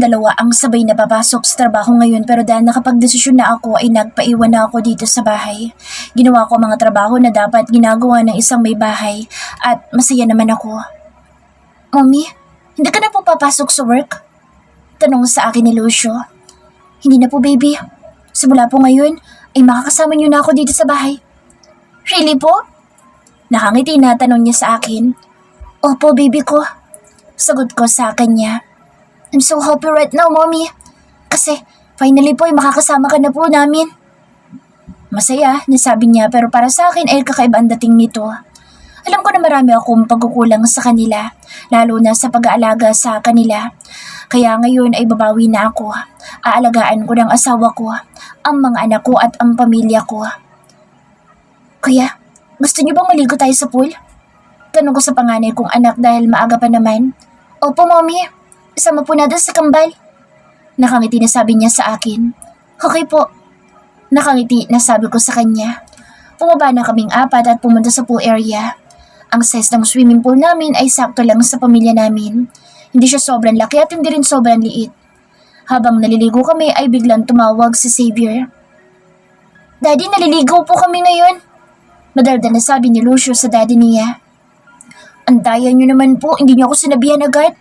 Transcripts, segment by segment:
dalawa ang sabay na papasok sa trabaho ngayon pero dahil nakapagdesisyon na ako ay nagpaiwan na ako dito sa bahay. Ginawa ko ang mga trabaho na dapat ginagawa ng isang may bahay at masaya naman ako. Mommy, hindi ka na po papasok sa work? Tanong sa akin ni Lucio. Hindi na po baby. Simula po ngayon ay makakasama niyo na ako dito sa bahay. Really po? Nakangiti na tanong niya sa akin. Opo baby ko. Sagot ko sa kanya. I'm so happy right now, Mommy. Kasi finally po ay makakasama ka na po namin. Masaya, nasabi niya pero para sa akin ay kakaiba ang dating nito. Alam ko na marami akong pagkukulang sa kanila, lalo na sa pag-aalaga sa kanila. Kaya ngayon ay babawi na ako. Aalagaan ko ng asawa ko, ang mga anak ko at ang pamilya ko. Kuya, gusto niyo bang maligo tayo sa pool? Tanong ko sa panganay kong anak dahil maaga pa naman. Opo, Mommy. Isama po natin sa kambal. Nakangiti na sabi niya sa akin. Okay po. Nakangiti na sabi ko sa kanya. Pumaba na kaming apat at pumunta sa pool area. Ang size ng swimming pool namin ay sakto lang sa pamilya namin. Hindi siya sobrang laki at hindi rin sobrang liit. Habang naliligo kami ay biglang tumawag si Xavier. Daddy, naliligo po kami ngayon. Madaldal na sabi ni Lucio sa daddy niya. Andaya niyo naman po, hindi niyo ako sinabihan agad.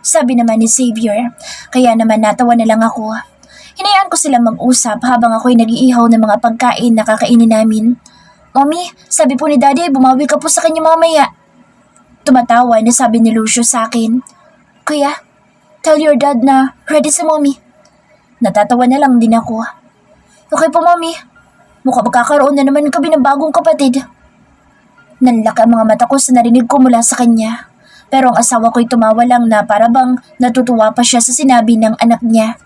Sabi naman ni Xavier, kaya naman natawa na lang ako. Hinayaan ko silang mag-usap habang ako'y nag-iihaw ng mga pagkain na kakainin namin. Mommy, sabi po ni Daddy, bumawi ka po sa kanya mamaya. Tumatawa na sabi ni Lucio sa akin. Kuya, tell your dad na ready si Mommy. Natatawa na lang din ako. Okay po Mommy, mukhang magkakaroon na naman kami ng bagong kapatid. Nanlaki ang mga mata ko sa narinig ko mula sa kanya. Pero ang asawa ko'y tumawa lang na para bang natutuwa pa siya sa sinabi ng anak niya.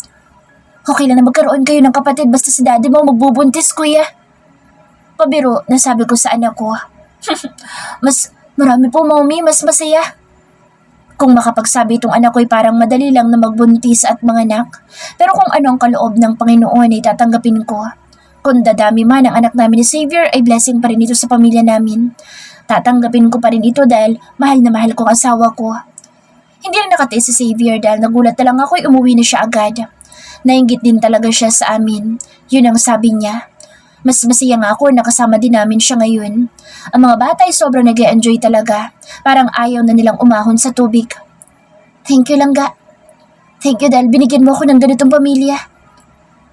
Okay lang na magkaroon kayo ng kapatid basta si daddy mo magbubuntis, kuya. Pabiro na sabi ko sa anak ko. Mas marami po, Mommy, mas masaya. Kung makapagsabi itong anak ko'y parang madali lang na magbuntis at manganak. Pero kung ano ang kaloob ng Panginoon ay tatanggapin ko. Kung dadami man ang anak namin ni Xavier ay blessing pa rin ito sa pamilya namin. Tatanggapin ko pa rin ito dahil mahal na mahal ko ang asawa ko. Hindi na nakatiis si Xavier dahil nagulat na lang ako'y umuwi na siya agad. Nainggit din talaga siya sa amin. Yun ang sabi niya. Mas masaya nga ako na kasama din namin siya ngayon. Ang mga bata ay sobrang nag-e-enjoy talaga. Parang ayaw na nilang umahon sa tubig. Thank you Langga. Thank you dahil binigyan mo ako ng ganitong pamilya.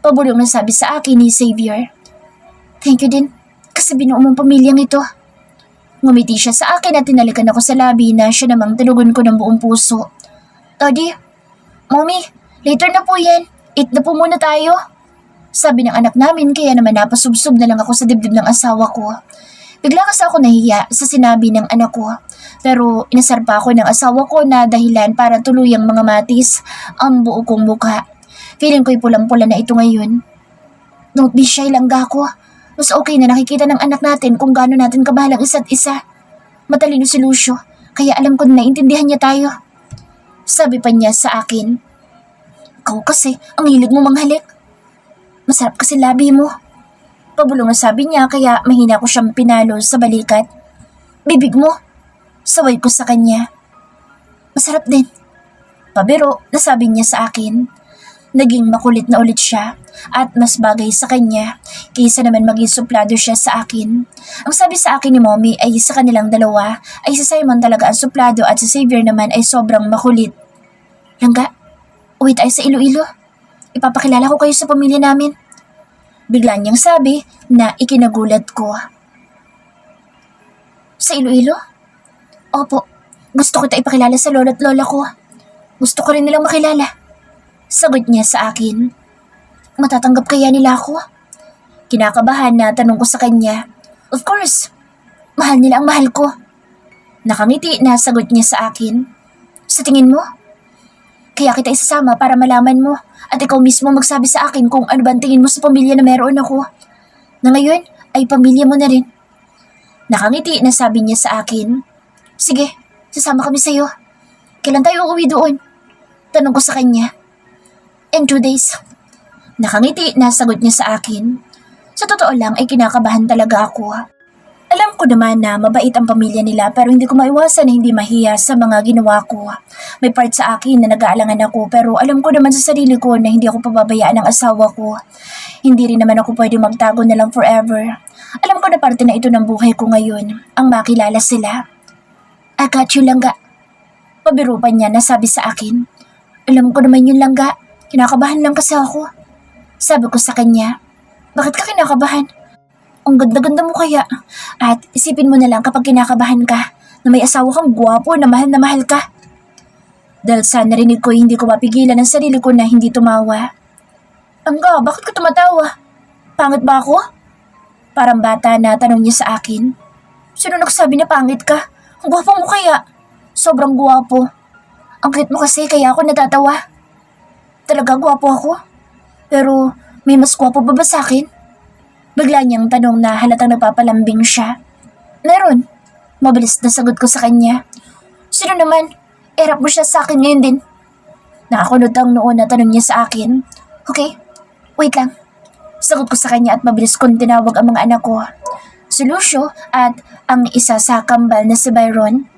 Pabulong na sabi sa akin ni Xavier. Thank you din kasi binuo mong pamilyang ito. Ngumiti siya sa akin at tinalikan ako sa labi na siya namang talugon ko ng buong puso. Daddy, Mommy, later na po yan. Eat na po muna tayo. Sabi ng anak namin kaya naman napasubsob na lang ako sa dibdib ng asawa ko. Bigla kasi ako nahiya sa sinabi ng anak ko. Pero inasar pa ako ng asawa ko na dahilan para tuluyang mga matis ang buo kong mukha. Feeling ko'y pulang-pula na ito ngayon. Don't be shy Langga ko. Mas okay na nakikita ng anak natin kung gaano natin kabahalang isa't isa. Matalino si Lucio, kaya alam ko na naintindihan niya tayo. Sabi pa niya sa akin. Ikaw kasi, ang hilig mo manghalik. Masarap kasi labi mo. Pabulong na sabi niya kaya mahina ko siyang pinalo sa balikat. Bibig mo. Saway ko sa kanya. Masarap din. Pabiro, nasabi niya sa akin. Naging makulit na ulit siya at mas bagay sa kanya kaysa naman maging suplado siya sa akin. Ang sabi sa akin ni Mommy ay sa kanilang dalawa ay si Simon talaga ang suplado at si Xavier naman ay sobrang makulit. Langga, uwi tayo sa Iloilo. Ipapakilala ko kayo sa pamilya namin. Bigla niyang sabi na ikinagulat ko. Sa Iloilo? Opo, gusto ko ipakilala sa lola at lola ko. Gusto ko rin nilang makilala. Sagot niya sa akin. Matatanggap kaya nila ako? Kinakabahan na tanong ko sa kanya. Of course, mahal nila ang mahal ko. Nakangiti na sagot niya sa akin. Sa tingin mo? Kaya kita isasama para malaman mo at ikaw mismo magsabi sa akin kung ano ba ang tingin mo sa pamilya na meron ako. Na ngayon ay pamilya mo na rin. Nakangiti na sabi niya sa akin. Sige, sasama kami sa'yo. Kailan tayo uuwi doon? Tanong ko sa kanya. In 2 days. Nakangiti na sagot niya sa akin. Sa totoo lang ay kinakabahan talaga ako. Alam ko naman na mabait ang pamilya nila pero hindi ko maiwasan na hindi mahiya sa mga ginawa ko. May part sa akin na nag-aalangan ako pero alam ko naman sa sarili ko na hindi ako pababayaan ng asawa ko. Hindi rin naman ako pwede magtago na lang forever. Alam ko na parte na ito ng buhay ko ngayon, ang makilala sila. I got you, Langga. Pabiro pa niya na sabi sa akin. Alam ko naman yun, Langga. Kinakabahan lang kasi ako. Sabi ko sa kanya, bakit ka kinakabahan? Ang ganda-ganda mo kaya. At isipin mo na lang kapag kinakabahan ka na may asawa kang gwapo na mahal ka. Dahil sa narinig ko, hindi ko mapigilan ang sarili ko na hindi tumawa. Angga, bakit ka tumatawa? Pangit ba ako? Parang bata na tanong niya sa akin. Sino nagsabi na pangit ka? Ang gwapo mo kaya. Sobrang gwapo. Ang cute mo kasi kaya ako natatawa. Talaga gwapo ako? Pero may mas gwapo ba sa akin? Bigla niyang tanong na halatang nagpapalambing siya. Meron. Mabilis na sagot ko sa kanya. Sino naman? Erap mo siya sa akin ngayon din. Nakakunod ang noon na tanong niya sa akin. Okay, wait lang. Sagot ko sa kanya at mabilis kong tinawag ang mga anak ko. Si Lucio at ang isa sa kambal na si Byron.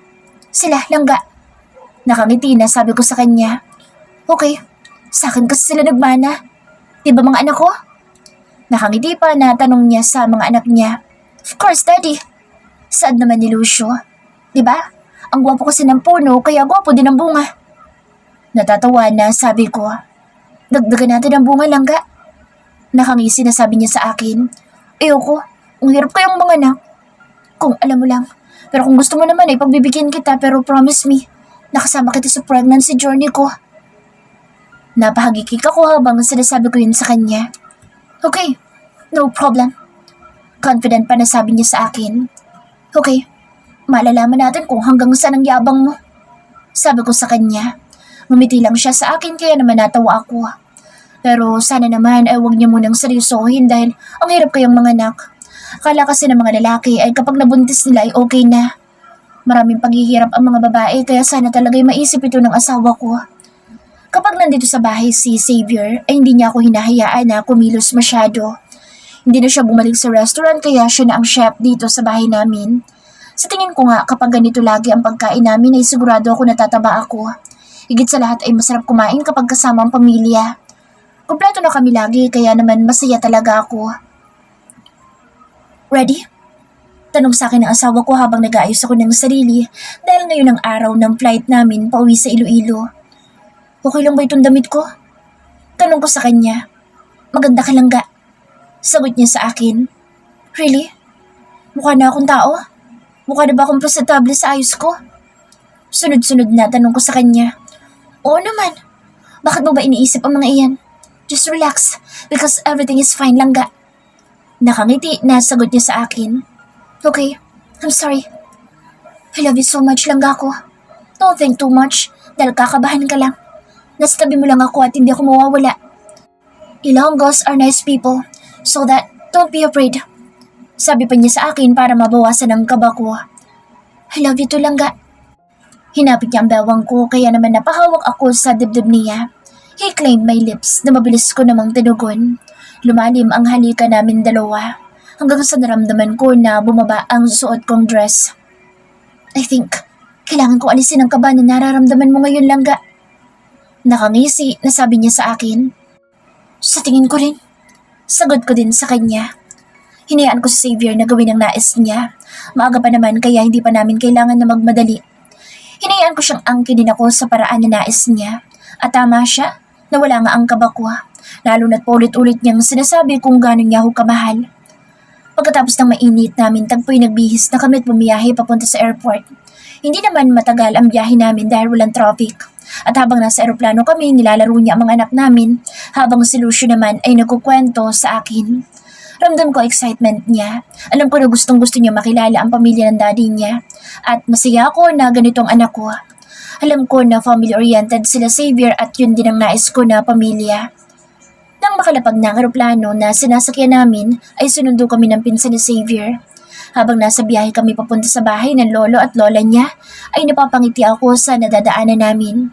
Sila, Langga. Nakangiti na sabi ko sa kanya. Okay, sa akin kasi sila nagmana. Diba mga anak ko? Nakangiti pa na tanong niya sa mga anak niya. Of course, Daddy. Saan naman ni Lucio? Diba? Ang gwapo kasi ng puno kaya gwapo din ang bunga. Natatawa na sabi ko. Dagdagan natin ang bunga, Langga. Nakangisi na sabi niya sa akin. Ayoko, ang hirap kayong mga anak. Kung alam mo lang. Pero kung gusto mo naman ay pagbibigyan kita pero promise me, nakasama kita sa pregnancy journey ko. Napahagikik ako habang sinasabi ko yun sa kanya. Okay, no problem. Confident pa na sabi niya sa akin. Okay, malalaman natin kung hanggang saan ang yabang mo. Sabi ko sa kanya. Ngumiti lang siya sa akin kaya naman natawa ako. Pero sana naman ay huwag niya munang seryosohin dahil ang hirap kayong mga anak. Akala kasi ng mga lalaki ay kapag nabuntis nila ay okay na. Maraming paghihirap ang mga babae kaya sana talaga'y maisip ito ng asawa ko. Kapag nandito sa bahay si Xavier ay hindi niya ako hinahayaan na kumilos masyado. Hindi na siya bumalik sa restaurant kaya siya na ang chef dito sa bahay namin. Sa tingin ko nga kapag ganito lagi ang pagkain namin ay sigurado ako natataba ako. Higit sa lahat ay masarap kumain kapag kasama ang pamilya. Kompleto na kami lagi kaya naman masaya talaga ako. Ready? Tanong sa akin ng asawa ko habang nag-aayos ako ng sarili dahil ngayon ang araw ng flight namin pauwi sa Iloilo. Okay lang ba itong damit ko? Tanong ko sa kanya. Maganda ka lang ga. Sagot niya sa akin. Really? Mukha na akong tao? Mukha na ba akong presentable sa ayos ko? Sunod-sunod na tanong ko sa kanya. Oo naman. Bakit mo ba iniisip ang mga iyan? Just relax because everything is fine lang ga. Nakangiti na sagot niya sa akin. Okay, I'm sorry. I love you so much lang ga ako. Don't think too much dahil kakabahan ka lang. Nasa tabi mo lang ako at hindi ako mawawala. Ilonggos are nice people, so that don't be afraid. Sabi pa niya sa akin para mabawasan ang kaba ko. I love you too, Langga. Hinapit niya ang bewang ko kaya naman napahawak ako sa dibdib niya. He claimed my lips na mabilis ko namang tinugon. Lumalim ang halika namin dalawa hanggang sa naramdaman ko na bumaba ang suot kong dress. I think kailangan ko alisin ang kaba na nararamdaman mo ngayon, Langga. Nakangisi na sabi niya sa akin. Sa tingin ko rin. Sagot ko din sa kanya. Hinayaan ko si Xavier na gawin ang nais niya. Maaga pa naman kaya hindi pa namin kailangan na magmadali. Hinayaan ko siyang angkinin ako sa paraan na nais niya. At tama siya na wala nga ang kaba ko. Lalo na't paulit-ulit niyang sinasabi kung gano'n niya ako kamahal. Pagkatapos ng mainit namin, tagpo'y nagbihis na kami at bumiyahe papunta sa airport. Hindi naman matagal ang biyahe namin dahil walang traffic. At habang nasa eroplano kami, nilalaro niya ang mga anak namin, habang si Lucio naman ay nagkukwento sa akin. Ramdam ko excitement niya. Alam ko na gustong-gusto niya makilala ang pamilya ng daddy niya. At masaya ako na ganito ang anak ko. Alam ko na family-oriented sila Xavier at yun din ang nais ko na pamilya. Nang makalapag na ang eroplano na sinasakyan namin, ay sunundo kami ng pinsan ni Xavier. Habang nasa biyahe kami papunta sa bahay ng lolo at lola niya, ay napapangiti ako sa nadadaanan namin.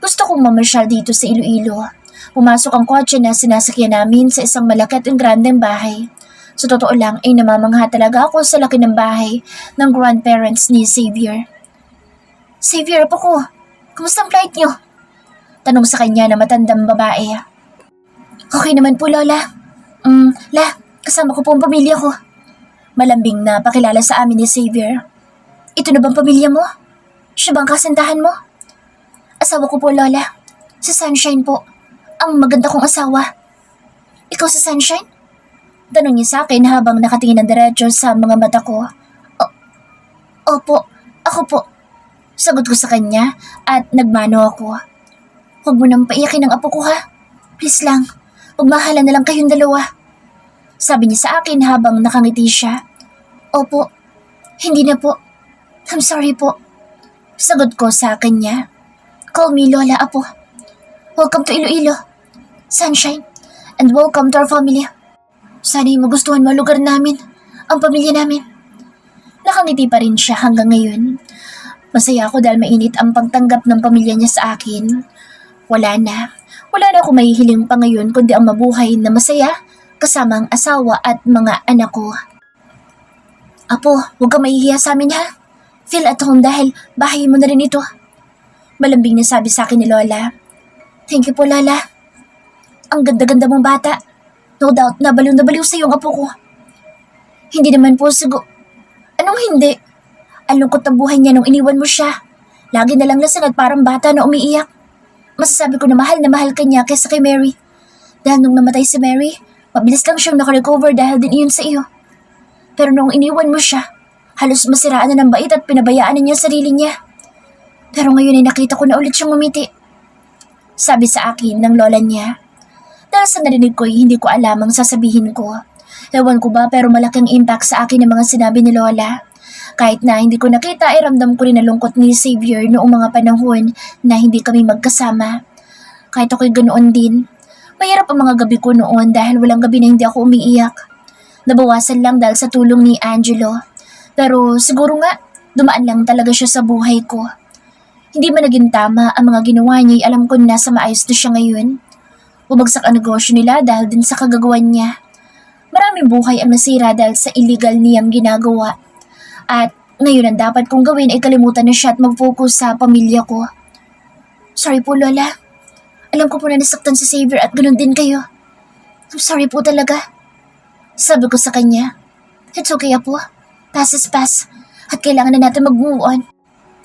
Gusto kong mamasyal dito sa Iloilo. Pumasok ang kotse na sinasakyan namin sa isang malaki at grandeng bahay. Sa totoo lang ay namamangha talaga ako sa laki ng bahay ng grandparents ni Xavier. Xavier, apo ko, kumusta ang flight niyo? Tanong sa kanya na matandang babae. Okay naman po, Lola. La, kasama ko po ang pamilya ko. Malambing na pakilala sa amin ni Xavier. Ito na bang pamilya mo? Siya bang kasintahan mo? Asawa ko po, Lola. Si Sunshine po. Ang maganda kong asawa. Ikaw si Sunshine? Tanong niya sa akin habang nakatingin ng diretso sa mga mata ko. Opo, ako po. Sagot ko sa kanya at nagmano ako. Huwag mo nang paiyakin ang apo ko ha. Please lang, magmahalan na lang kayong dalawa. Sabi niya sa akin habang nakangiti siya. Opo, hindi na po. I'm sorry po. Sagot ko sa kanya. Call me Lola, apo. Welcome to Iloilo, Sunshine, and welcome to our family. Sana'y magustuhan mo lugar namin, ang pamilya namin. Nakangiti pa rin siya hanggang ngayon. Masaya ako dahil mainit ang pagtanggap ng pamilya niya sa akin. Wala na ako mahihiling pa ngayon kundi ang mabuhay na masaya kasama ang asawa at mga anak ko. Apo, huwag kang mahihiya sa amin ha. Feel at home dahil bahay mo na rin ito. Malambing na sabi sa akin ni Lola. Thank you po, Lola. Ang ganda-ganda mong bata. No doubt, nabaliw na baliw sa iyong apo ko. Hindi naman po siguro. Anong hindi? Ang lungkot ng buhay niya nung iniwan mo siya. Lagi na lang lasing at parang bata na umiiyak. Masasabi ko na mahal ka niya kaysa kay Mary. Dahil nung namatay si Mary, mabilis lang siyang nakarecover dahil din iyon sa iyo. Pero nung iniwan mo siya, halos masiraan na ng bait at pinabayaan na niya sarili niya. Pero ngayon ay nakita ko na ulit siyang umiti. Sabi sa akin ng lola niya. Dahil sa narinig ko ay hindi ko alam ang sasabihin ko. Ewan ko ba pero malaking impact sa akin ang mga sinabi ni Lola. Kahit na hindi ko nakita ay ramdam ko rin na lungkot ni Xavier noong mga panahon na hindi kami magkasama. Kahit ako'y ganoon din. Mahirap ang mga gabi ko noon dahil walang gabi na hindi ako umiiyak. Nabawasan lang dahil sa tulong ni Angelo. Pero siguro nga, dumaan lang talaga siya sa buhay ko. Hindi man naging tama ang mga ginawa niya, alam ko na nasa maayos na siya ngayon. Bumagsak ang negosyo nila dahil din sa kagagawan niya. Maraming buhay ang nasira dahil sa illegal niyang ginagawa. At ngayon ang dapat kong gawin ay kalimutan na siya at mag-focus sa pamilya ko. Sorry po, Lola. Alam ko po na nasaktan si Xavier at ganoon din kayo. I'm sorry po talaga. Sabi ko sa kanya. It's okay, Apo. Past is past. At kailangan na natin mag-move on.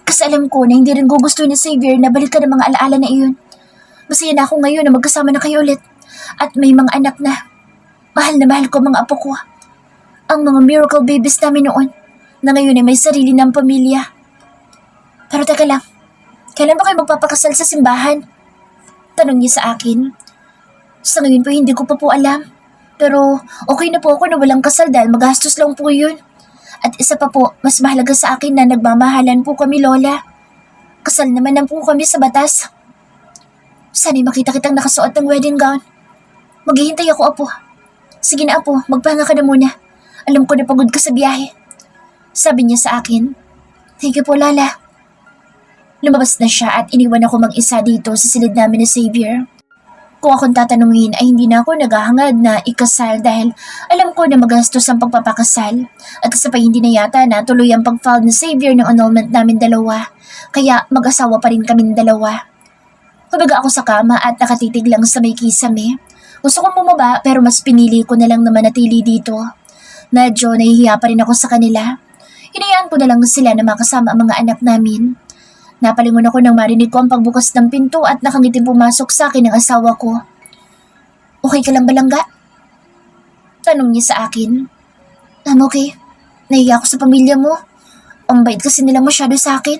Kasi alam ko na hindi rin gugustuhin ni Xavier na balikan ang mga alaala na iyon. Masaya na ako ngayon na magkasama na kayo ulit. At may mga anak na. Mahal na mahal ko mga apo ko. Ang mga miracle babies namin noon. Na ngayon ay may sarili ng pamilya. Pero teka lang. Kailan ba kayo magpapakasal sa simbahan? Tanong niya sa akin. Sa ngayon po hindi ko pa po alam. Pero okay na po ako na walang kasal dahil magastos lang po yun. At isa pa po, mas mahalaga sa akin na nagmamahalan po kami, Lola. Kasal naman po kami sa batas. Sana'y makita kitang nakasuot ng wedding gown. Maghihintay ako, Apo. Sige na, Apo, magpahinga ka na muna. Alam ko na pagod ka sa biyahe. Sabi niya sa akin. Thank you po, Lola. Lumabas na siya at iniwan ako mag-isa dito sa silid namin ni Xavier. Kung akong tatanungin ay hindi na ako naghahangad na ikasal dahil alam ko na magastos ang pagpapakasal. At isa pa hindi na yata na tuloy ang pag-file ni Xavier ng annulment namin dalawa. Kaya mag-asawa pa rin kaming dalawa. Humiga ako sa kama at nakatitig lang sa may kisame. Gusto kong bumaba pero mas pinili ko na lang na manatili dito. Medyo nahihiya pa rin ako sa kanila. Hinayaan ko na lang sila na makasama ang mga anak namin. Napalingon ako nang marinig ko ang pagbukas ng pinto at nakangiting pumasok sa akin ang asawa ko. Okay ka lang ba, Langga? Tanong niya sa akin. I'm okay. Nahihiya ako sa pamilya mo. Ang bait kasi nila masyado sa akin.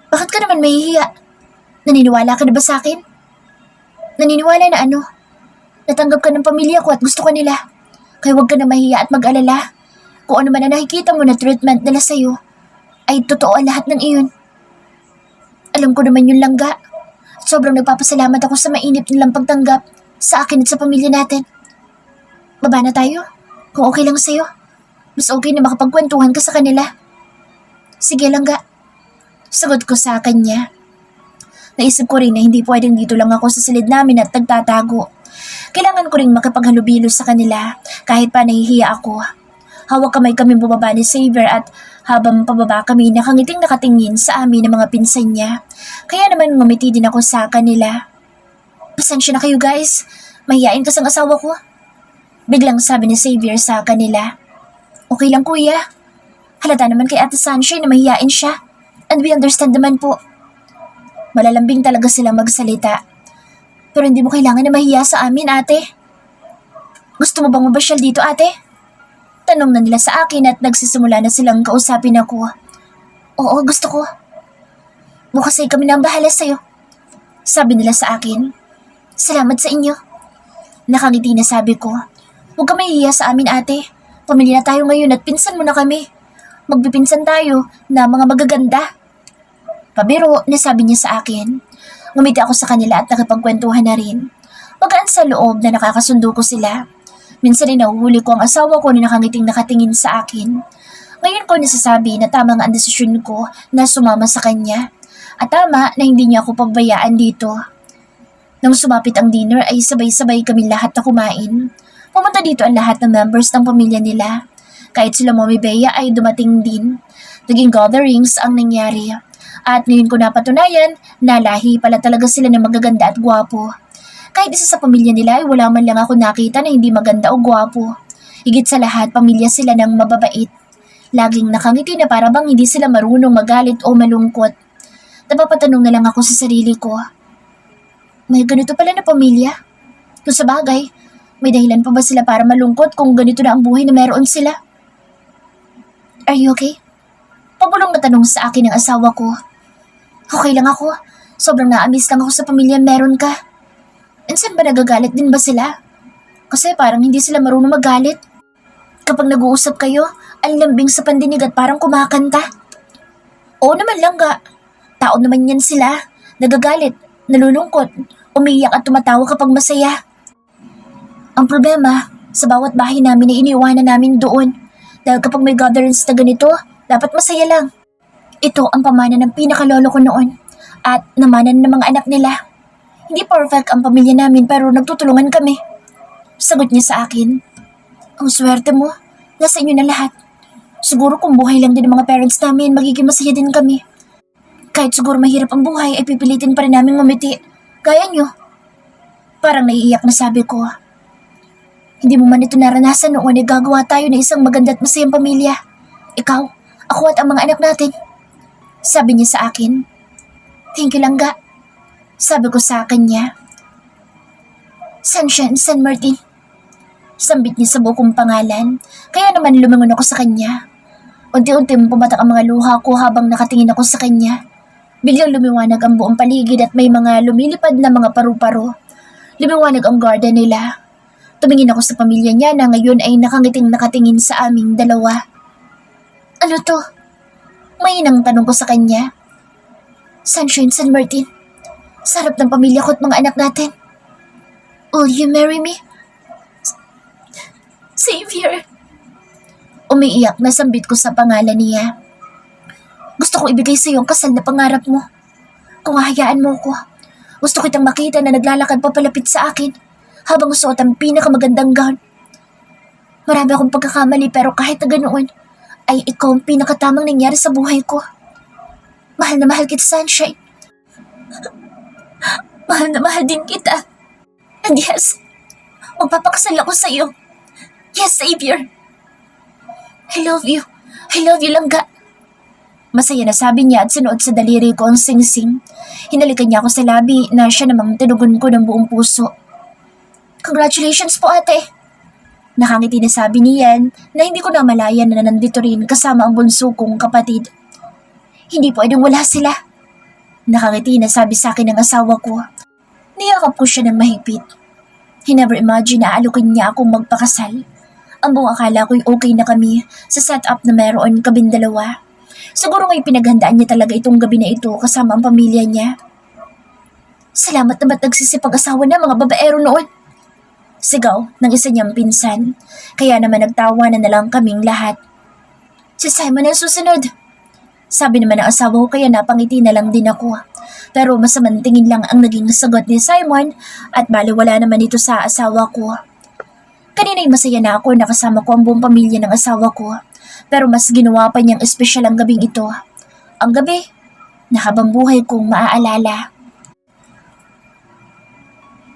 Bakit ka naman mahihiya? Naniniwala ka na ba sa akin? Naniniwala na ano? Natanggap ka ng pamilya ko at gusto ka nila. Kaya huwag ka na mahihiya at mag-alala. Kung ano man na nakikita mo na treatment nila sa'yo, ay totoo ang lahat ng iyon. Alam ko naman yun, Langga. Sobrang nagpapasalamat ako sa mainit nilang pagtanggap sa akin at sa pamilya natin. Baba na tayo, kung okay lang sa'yo. Mas okay na makapagkwentuhan ka sa kanila. Sige, Langga. Sagot ko sa kanya. Naisip ko rin na hindi pwedeng dito lang ako sa silid namin at nagtatago. Kailangan ko ring makipaghalubilo sa kanila kahit pa nahihiya ako. Hawak kamay kami bumaba ni Xavier at habang pababa kami nakangiting nakatingin sa amin ng mga pinsan niya. Kaya naman ngumiti din ako sa kanila. Pasensya na kayo guys, mahihain kasi ang asawa ko. Biglang sabi ni Xavier sa kanila. Okay lang kuya. Halata naman kay Ate Sunshine na mahihain siya. And we understand naman po. Malalambing talaga silang magsalita. Pero hindi mo kailangan na mahiya sa amin ate. Gusto mo bang mabasyal dito ate? Tanong na nila sa akin at nagsisimula na silang kausapin ako. Oo, gusto ko. Bukas ay kami na ang bahala sa'yo. Sabi nila sa akin. Salamat sa inyo. Nakangiti na sabi ko. Huwag ka mahihiya sa amin ate. Pamilya na tayo ngayon at pinsan mo na kami. Magbipinsan tayo na mga magaganda. Pabiro na sabi niya sa akin. Ngumiti ako sa kanila at nakipagkwentuhan na rin. Magaan sa loob na nakakasundo ko sila. Minsan ay nahuhuli ko ang asawa ko na nakangiting nakatingin sa akin. Ngayon ko nasasabi na tama nga ang desisyon ko na sumama sa kanya. At tama na hindi niya ako pabayaan dito. Nang sumapit ang dinner ay sabay-sabay kami lahat na kumain. Pumunta dito ang lahat ng members ng pamilya nila. Kahit sila Mommy Bea ay dumating din. Naging gatherings ang nangyari. At ngayon ko napatunayan na lahi pala talaga sila na magaganda at gwapo. Kahit isa sa pamilya nila ay wala man lang ako nakita na hindi maganda o gwapo. Higit sa lahat, pamilya sila ng mababait. Laging nakangiti na para bang hindi sila marunong magalit o malungkot. Napapatanong na lang ako sa sarili ko. May ganito pala na pamilya? Kung sa bagay, may dahilan pa ba sila para malungkot kung ganito na ang buhay na meron sila? Are you okay? Pabulong na tanong sa akin ng asawa ko. Okay lang ako. Sobrang naamis lang ako sa pamilya meron ka. Minsan ba nagagalit din ba sila? Kasi parang hindi sila marunong magalit. Kapag nag-uusap kayo, ang lambing sa pandinig at parang kumakanta. Oo naman lang ga. Tao naman yan sila. Nagagalit, nalulungkot, umiiyak at tumatawa kapag masaya. Ang problema, sa bawat bahay namin ay iniiwanan namin doon. Dahil kapag may gatherings na ganito, dapat masaya lang. Ito ang pamana ng pinakalolo ko noon at namanan ng mga anak nila. Hindi perfect ang pamilya namin pero nagtutulungan kami. Sagot niya sa akin. Ang swerte mo, nasa inyo na lahat. Siguro kung buhay lang din ng mga parents namin, magiging masaya din kami. Kahit siguro mahirap ang buhay, ay pipilitin pa rin namin ngumiti. Gaya niyo. Parang naiiyak na sabi ko. Hindi mo man ito naranasan noon ay gagawa tayo ng isang maganda at masayang pamilya. Ikaw, ako at ang mga anak natin. Sabi niya sa akin. Thank you lang ga. Sabi ko sa kanya. Sunshine San Martin. Sambit niya sa buong pangalan, kaya naman lumingon ako sa kanya. Unti-unti pumatak ang mga luha ko habang nakatingin ako sa kanya. Biglang lumiwanag ang buong paligid at may mga lumilipad na mga paru-paro. Lumiwanag ang garden nila. Tumingin ako sa pamilya niya na ngayon ay nakangiting nakatingin sa aming dalawa. Ano to? May inang tanong ko sa kanya. Sunshine San Martin, sarap ng pamilya ko at mga anak natin. Will you marry me? Xavier. Umiiyak na sambit ko sa pangalan niya. Gusto ko ibigay sa iyo ang kasal na pangarap mo. Kung hahayaan mo ko, gusto kitang makita na naglalakad papalapit sa akin habang suot ang pinakamagandang gown. Marami akong pagkakamali pero kahit na ganoon, ay ikaw ang pinakatamang nangyari sa buhay ko. Mahal na mahal kita, Sunshine. Mahal na mahal din kita. And yes, magpapakasal ako sa iyo. Yes, Xavier. I love you. I love you lang ga. Masaya na sabi niya at sinuot sa daliri ko ang sing-sing. Hinalikan niya ako sa labi na siya namang tinugon ko ng buong puso. Congratulations po ate. Nakangiti na sabi niyan na hindi ko na malayan na nandito rin kasama ang bunso kong kapatid. Hindi pwedeng wala sila. Nakangiti na sabi sa akin ng asawa ko. Niyakap ko siya ng mahigpit. He never imagine na alukin niya akong magpakasal. Ang buong akala ko'y okay na kami sa setup na meron kaming dalawa. Siguro nga'y pinaghandaan niya talaga itong gabi na ito kasama ang pamilya niya. Salamat naman nagsisipag-asawa na mga babaero noon. Sigaw ng isa niyang pinsan, kaya naman nagtawanan na lang kaming lahat. Si Simon ang susunod. Sabi naman ng asawa ko kaya napangiti na lang din ako. Pero masamang tingin lang ang naging sagot ni Simon at baliwala naman ito sa asawa ko. Kanina'y masaya na ako na kasama ko ang buong pamilya ng asawa ko. Pero mas ginawa pa niyang espesyal ang gabing ito. Ang gabi na habang buhay kong maaalala.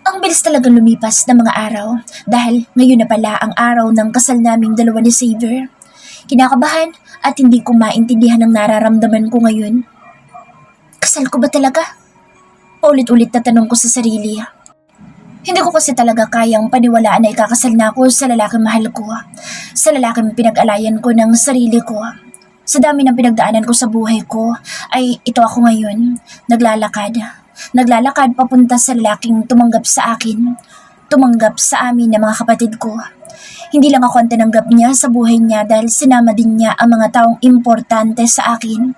Ang bilis talagang lumipas ng mga araw dahil ngayon na pala ang araw ng kasal naming dalawa ni Xavier. Kinakabahan at hindi ko maintindihan ang nararamdaman ko ngayon. Kasal ko ba talaga? Paulit-ulit na tanong ko sa sarili. Hindi ko kasi talaga kayang paniwalaan na ikakasal na ako sa lalaking mahal ko. Sa lalaking pinag-alayan ko ng sarili ko. Sa dami ng pinagdaanan ko sa buhay ko ay ito ako ngayon, naglalakad. Naglalakad papunta sa lalaking tumanggap sa akin. Tumanggap sa amin ng mga kapatid ko. Hindi lang ako ang tinanggap niya sa buhay niya dahil sinama din niya ang mga taong importante sa akin.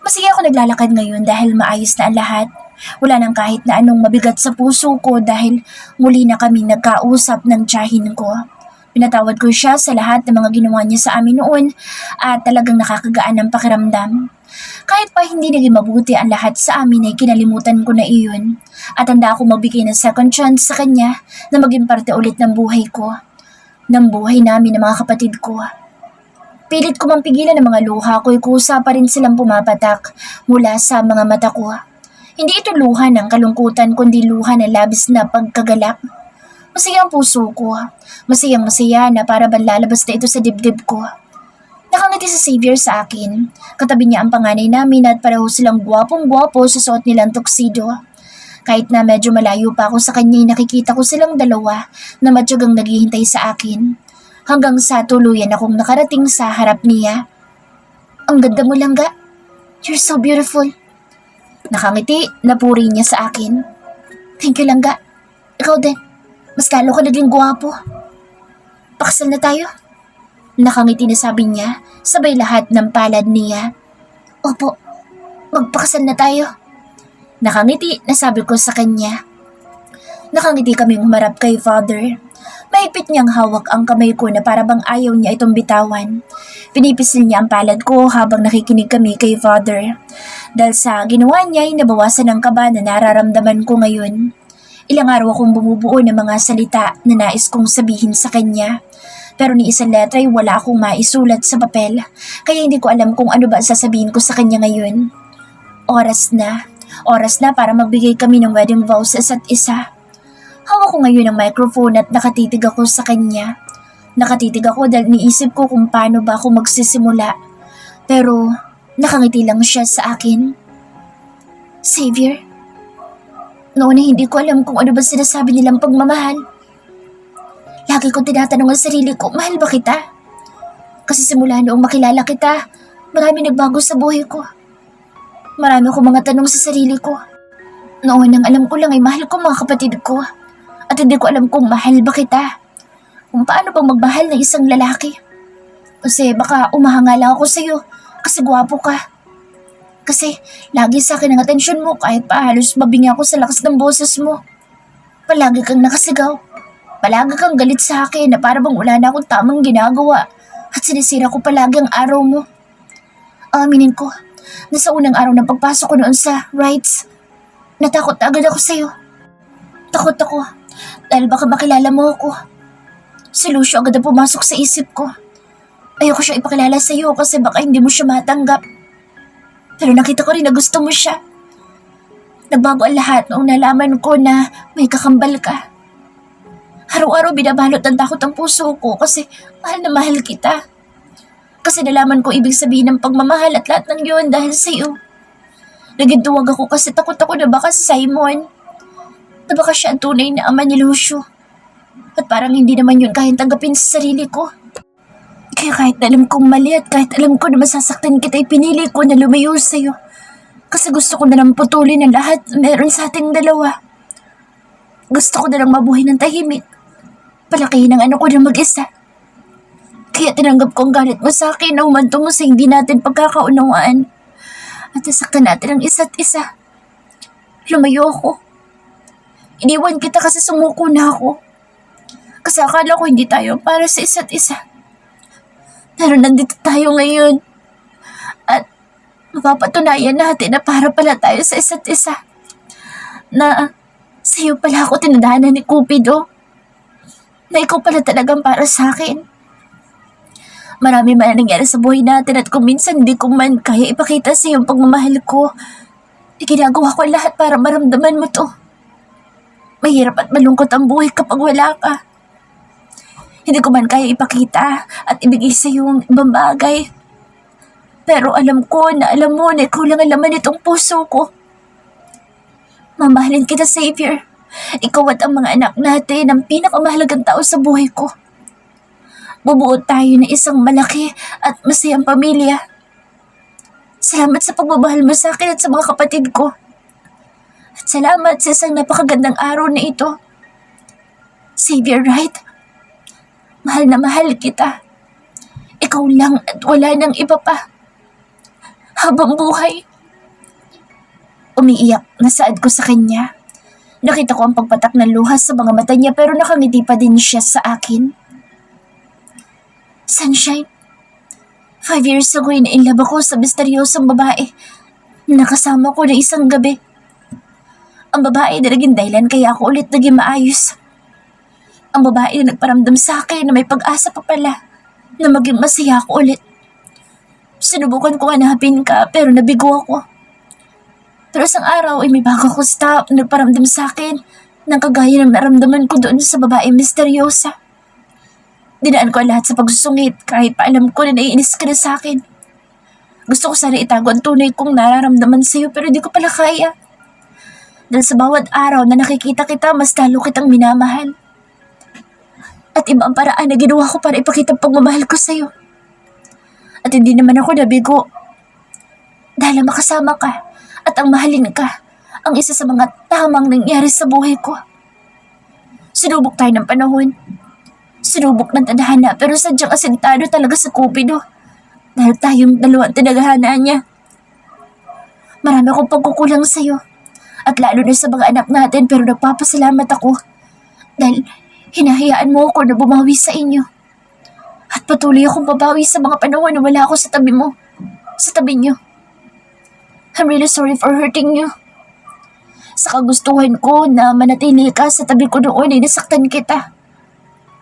Masaya ako naglalakad ngayon dahil maayos na ang lahat. Wala nang kahit na anong mabigat sa puso ko dahil muli na kaming nagkausap ng tiyahin ko. Pinatawad ko siya sa lahat ng mga ginawa niya sa amin noon at talagang nakakagaan ng pakiramdam. Kahit pa hindi naging mabuti ang lahat sa amin ay kinalimutan ko na iyon at handa ako magbigay ng second chance sa kanya na maging parte ulit ng buhay ko, ng buhay namin ng mga kapatid ko. Pilit ko mang pigilan ng mga luha ko'y kusa pa rin silang pumapatak mula sa mga mata ko. Hindi ito luha ng kalungkutan kundi luha ng labis na pagkagalak. Masaya ang puso ko. Masayang masaya na para bang lalabas na ito sa dibdib ko. Nakangiti si Xavier sa akin. Katabi niya ang panganay namin at pareho silang gwapong-gwapo sa suot nilang tuxedo. Kahit na medyo malayo pa ako sa kanya, nakikita ko silang dalawa na matyagang naghihintay sa akin. Hanggang sa tuluyan akong nakarating sa harap niya. Ang ganda mo, Langga. You're so beautiful. Nakangiti, napuri niya sa akin. Thank you, Langga. Ikaw din. Mas lalo ka naging gwapo. Pakasal na tayo. Nakangiti na sabi niya, sabay lahat ng palad niya. Opo, magpakasal na tayo. Nakangiti na sabi ko sa kanya. Nakangiti kaming humarap kay Father. Mahigpit niyang hawak ang kamay ko na para bang ayaw niya itong bitawan. Pinipisil niya ang palad ko habang nakikinig kami kay Father. Dahil sa ginawa niya ay nabawasan ang kaba na nararamdaman ko ngayon. Ilang araw akong bumubuo ng mga salita na nais kong sabihin sa kanya. Pero ni isang letra ay wala akong maisulat sa papel, kaya hindi ko alam kung ano ba sasabihin ko sa kanya ngayon. Oras na para magbigay kami ng wedding vows sa isa't isa. Hawak ko ngayon ang microphone at nakatitig ako sa kanya. Nakatitig ako dahil niisip ko kung paano ba ako magsisimula. Pero nakangiti lang siya sa akin. Xavier, noon ay hindi ko alam kung ano ba sinasabi nilang pagmamahal. Lagi kong tinatanong ang sarili ko, mahal ba kita? Kasi simula noong makilala kita, marami nagbago sa buhay ko. Marami akong mga tanong sa sarili ko. Noon ang alam ko lang ay mahal ko mga kapatid ko. At hindi ko alam kung mahal ba kita. Kung paano bang magmahal ng isang lalaki. Kasi baka umahanga lang ako sa'yo kasi gwapo ka. Kasi lagi sa akin ang atensyon mo kahit pa halos mabingi ako sa lakas ng boses mo. Palagi kang nakasigaw. Palagi kang galit sa akin na para bang wala na akong tamang ginagawa at sinisira ko palagi ang araw mo. Aminin ko, na sa unang araw ng pagpasok ko noon sa rights, natakot agad ako sa'yo. Takot ako dahil baka makilala mo ako. Si Lucio agad ang pumasok sa isip ko. Ayoko siya ipakilala sa'yo kasi baka hindi mo siya matanggap. Pero nakita ko rin na gusto mo siya. Nagbago ang lahat noong nalaman ko na may kakambal ka. Araw-araw binabalot ng takot ang puso ko kasi mahal na mahal kita. Kasi nalaman ko ibig sabihin ng pagmamahal at lahat ng yun dahil sa iyo. Nagintuwag ako kasi takot ako na baka si Simon. Na baka siya ang tunay na ama ni Lucio. At parang hindi naman yun kayang tanggapin sa sarili ko. Kaya kahit alam kong mali at kahit alam ko na masasaktan kita, pinili ko na lumayo sa iyo. Kasi gusto ko na lang putulin ang lahat na meron sa ating dalawa. Gusto ko na lang mabuhay ng tahimik. Palakihin ang anak ko na mag-isa. Kaya tinanggap ko ang galit mo sa akin na humantong mo sa hindi natin pagkakaunawaan. At nasaktan natin ang isa't isa. Lumayo ako. Iniwan kita kasi sumuko na ako. Kasi akala ko hindi tayo para sa isa't isa. Pero nandito tayo ngayon. At Mapapatunayan natin na para pala tayo sa isa't isa. Na sa'yo pala ako tinadhana ni Cupido. Na ikaw pala talagang para sa akin. Marami man ang nangyari sa buhay natin at kung minsan hindi ko man kaya ipakita sa iyo ang pagmamahal ko, ginagawa ko lahat para maramdaman mo to. Mahirap at malungkot ang buhay kapag wala ka. Hindi ko man kaya ipakita at ibigay sa iyo ang ibang bagay. Pero alam ko na alam mo na ikaw lang ang laman nitong puso ko. Mamahalin kita, Xavier. Ikaw at ang mga anak natin ang pinakamahalagang tao sa buhay ko. Bubuo tayo ng isang malaki at masayang pamilya. Salamat sa pagmamahal mo sa akin at sa mga kapatid ko. At salamat sa isang napakagandang araw na ito. Xavier Wright, mahal na mahal kita. Ikaw lang at wala nang iba pa. Habang buhay. Umiiyak na saad ko sa kanya. Nakita ko ang pagpatak ng luha sa mga mata niya pero nakangiti pa din siya sa akin. Sunshine, 5 years ago in-inlove ako sa misteryosong babae na kasama ko na isang gabi. Ang babae na naging dahilan kaya ako ulit naging maayos. Ang babae na nagparamdam sa akin na may pag-asa pa pala na maging masaya ako ulit. Sinubukan ko hanapin ka pero nabigo ako. Pero isang araw ay may bago ko stop na nagparamdam sa akin ng kagaya ng naramdaman ko doon sa babae misteryosa. Dinaan ko lahat sa pagsusungit kahit pa alam ko na naiinis ka na sa akin. Gusto ko sana itago ang tunay kong nararamdaman sa iyo pero di ko pala kaya. Dahil sa bawat araw na nakikita kita, mas lalo kitang minamahal. At iba ang paraan na ginawa ko para ipakita ang pagmamahal ko sa iyo. At hindi naman ako nabigo. Dahil makasama ka at ang mahalin ka ang isa sa mga tamang nangyari sa buhay ko. Sinubok tayo ng panahon. Sinubok ng tadhana pero sadyang asintado talaga sa Cupido. Dahil tayong dalawang tinadhana niya. Marami akong pagkukulang sa iyo. At lalo na sa mga anak natin pero nagpapasalamat ako. Dahil hinahayaan mo ako na bumawi sa inyo. At patuloy akong babawi sa mga panahon na wala ako sa tabi mo. Sa tabi niyo. I'm really sorry for hurting you. Sa kagustuhan ko na manatili ka sa tabi ko noon ay nasaktan kita.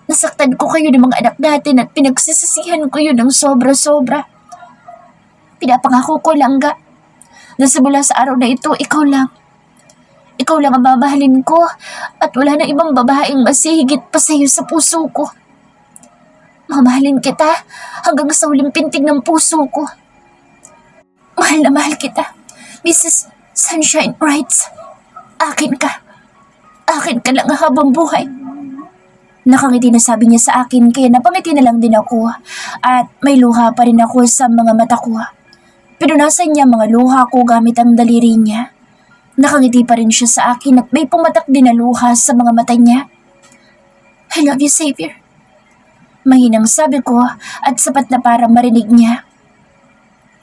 Nasaktan ko kayo ng mga anak natin at pinagsisisihan ko yun ng sobra-sobra. Pinapangako ko lang na simula sa araw na ito, ikaw lang. Ikaw lang ang mamahalin ko at wala na ibang babaeng masihigit pa sa iyo sa puso ko. Mamahalin kita hanggang sa huling pintig ng puso ko. Mahal na mahal kita, Mrs. Sunshine Wright. Akin ka. Akin ka lang habang buhay. Nakangiti na sabi niya sa akin kaya napangiti na lang din ako at may luha pa rin ako sa mga mata ko. Pinunasan niya mga luha ko gamit ang daliri niya. Nakangiti pa rin siya sa akin at may pumatak din na luha sa mga mata niya. I love you, Xavier. Mahinang sabi ko at sapat na para marinig niya.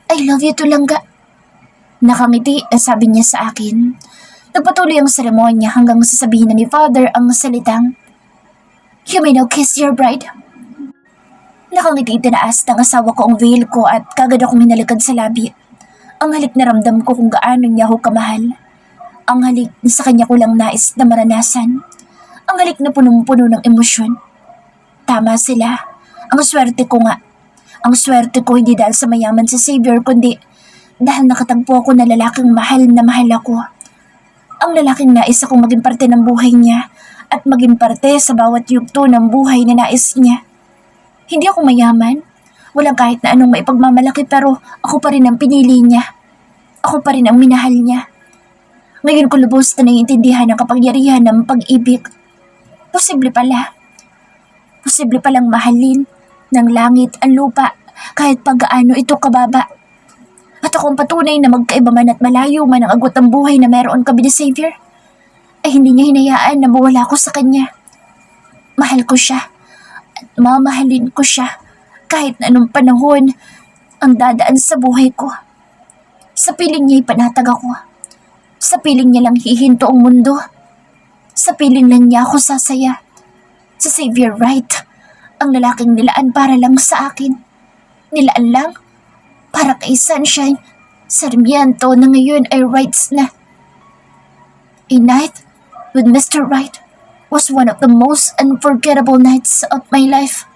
I love you too, Langga. Nakangiti sabi niya sa akin. Nagpatuloy ang seremonya hanggang sasabihin na ni Father ang salitang, You may now kiss your bride. Nakangiti tinaas ng asawa ko ang veil ko at kagad akong hinalikad sa labi. Ang halik na ramdam ko kung gaano niya ako kamahal. Ang halik na sa kanya ko lang nais na maranasan. Ang halik na punong-puno ng emosyon. Tama sila. Ang swerte ko nga. Ang swerte ko hindi dahil sa mayaman si Xavier kundi dahil nakatagpo ako na lalaking mahal na mahal ako. Ang lalaking nais akong maging parte ng buhay niya at maging parte sa bawat yugto ng buhay na nais niya. Hindi ako mayaman. Walang kahit na anong maipagmamalaki pero ako pa rin ang pinili niya. Ako pa rin ang minahal niya. Ngayon ko lubos na naiintindihan ang kapangyarihan ng pag-ibig. Posible pala. Posible palang mahalin ng langit ang lupa kahit paggaano ito kababa. At akong patunay na magkaiba man at malayo man ang agwat ng buhay na meron kami ni Xavier, ay hindi niya hinayaan na mawala ko sa kanya. Mahal ko siya at mamahalin ko siya kahit na anong panahon ang dadaan sa buhay ko. Sa piling niya ipanatag ako. Sa piling niya lang hihinto ang mundo. Sa piling lang niya ako sasaya. Sa Xavier Wright, ang lalaking nilaan para lang sa akin. Nilaan lang para kay Sunshine Sarmiento na ngayon ay Wrights na. A night with Mr. Wright was one of the most unforgettable nights of my life.